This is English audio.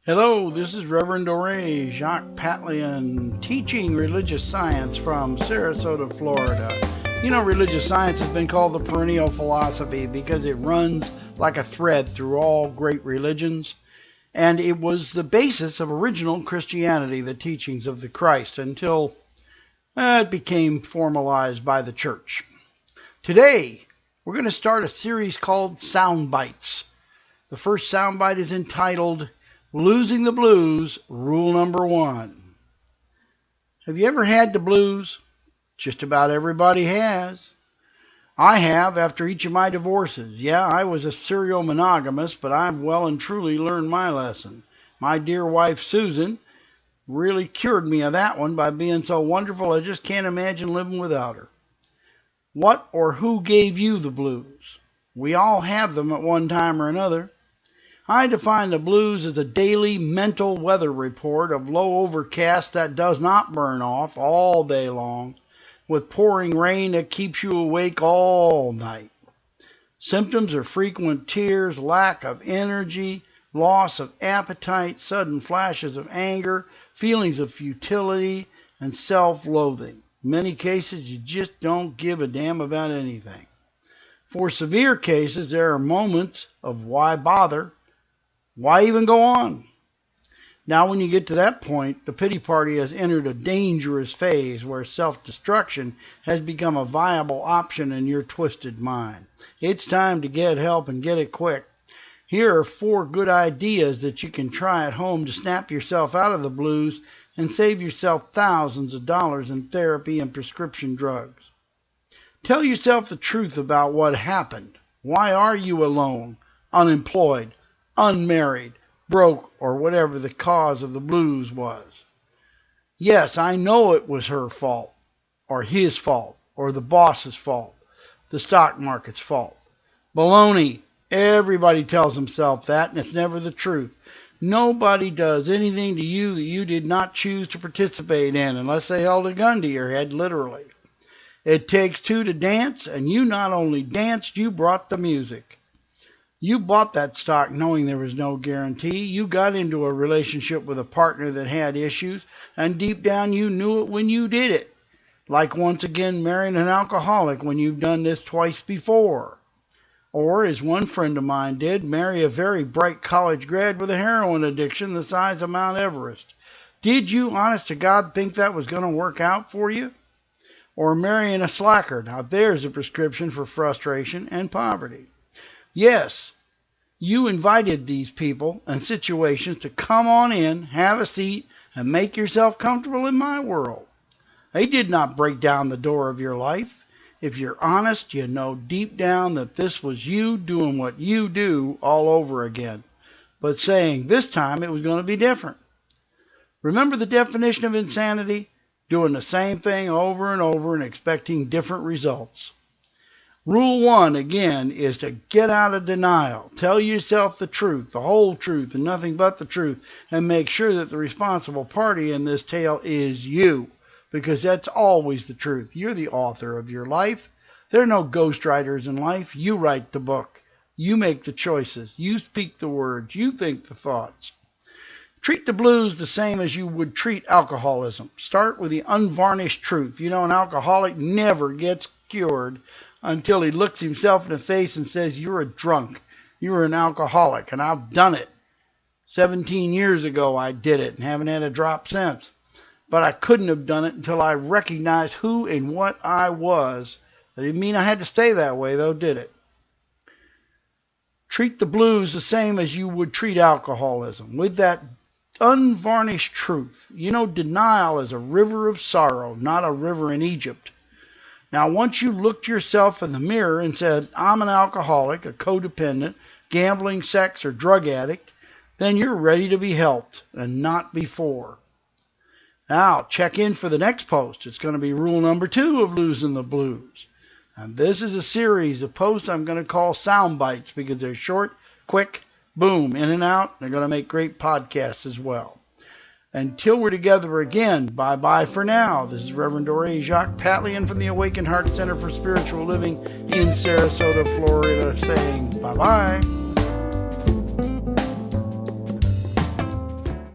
Hello, this is Reverend Dore Jacques Patlian, teaching religious science from Sarasota, Florida. You know, religious science has been called the perennial philosophy because it runs like a thread through all great religions, and it was the basis of original Christianity, the teachings of the Christ, until it became formalized by the church. Today, we're going to start a series called Sound Bites. The first soundbite is entitled Losing the Blues, Rule Number 1. Have you ever had the blues? Just about everybody has. I have after each of my divorces. Yeah, I was a serial monogamist, but I've well and truly learned my lesson. My dear wife, Susan, really cured me of that one by being so wonderful I just can't imagine living without her. What or who gave you the blues? We all have them at one time or another. I define the blues as a daily mental weather report of low overcast that does not burn off all day long, with pouring rain that keeps you awake all night. Symptoms are frequent tears, lack of energy, loss of appetite, sudden flashes of anger, feelings of futility, and self-loathing. In many cases, you just don't give a damn about anything. For severe cases, there are moments of why bother? Why even go on? Now, when you get to that point, the pity party has entered a dangerous phase where self-destruction has become a viable option in your twisted mind. It's time to get help and get it quick. Here are 4 good ideas that you can try at home to snap yourself out of the blues and save yourself thousands of dollars in therapy and prescription drugs. Tell yourself the truth about what happened. Why are you alone, unemployed, unmarried, broke, or whatever the cause of the blues was? Yes, I know it was her fault, or his fault, or the boss's fault, the stock market's fault. Baloney. Everybody tells himself that, and it's never the truth. Nobody does anything to you that you did not choose to participate in, unless they held a gun to your head, literally. It takes 2 to dance, and you not only danced, you brought the music. You bought that stock knowing there was no guarantee. You got into a relationship with a partner that had issues, and deep down you knew it when you did it. Like once again marrying an alcoholic when you've done this twice before. Or, as one friend of mine did, marry a very bright college grad with a heroin addiction the size of Mount Everest. Did you, honest to God, think that was going to work out for you? Or marrying a slacker. Now there's a prescription for frustration and poverty. Yes, you invited these people and situations to come on in, have a seat, and make yourself comfortable in my world. They did not break down the door of your life. If you're honest, you know deep down that this was you doing what you do all over again, but saying this time it was going to be different. Remember the definition of insanity? Doing the same thing over and over and expecting different results. Rule 1, again, is to get out of denial. Tell yourself the truth, the whole truth, and nothing but the truth, and make sure that the responsible party in this tale is you, because that's always the truth. You're the author of your life. There are no ghostwriters in life. You write the book. You make the choices. You speak the words. You think the thoughts. Treat the blues the same as you would treat alcoholism. Start with the unvarnished truth. You know, an alcoholic never gets cured until he looks himself in the face and says, you're a drunk, you're an alcoholic, and I've done it. 17 years ago I did it and haven't had a drop since. But I couldn't have done it until I recognized who and what I was. That didn't mean I had to stay that way, though, did it? Treat the blues the same as you would treat alcoholism, with that unvarnished truth. You know, denial is a river of sorrow, not a river in Egypt. Now, once you looked yourself in the mirror and said, I'm an alcoholic, a codependent, gambling, sex, or drug addict, then you're ready to be helped, and not before. Now, check in for the next post. It's going to be rule number 2 of Losing the Blues. And this is a series of posts I'm going to call Sound Bites because they're short, quick, boom, in and out. They're going to make great podcasts as well. Until we're together again, bye-bye for now. This is Reverend Dore Jacques Patlian from the Awakened Heart Center for Spiritual Living in Sarasota, Florida, saying bye-bye.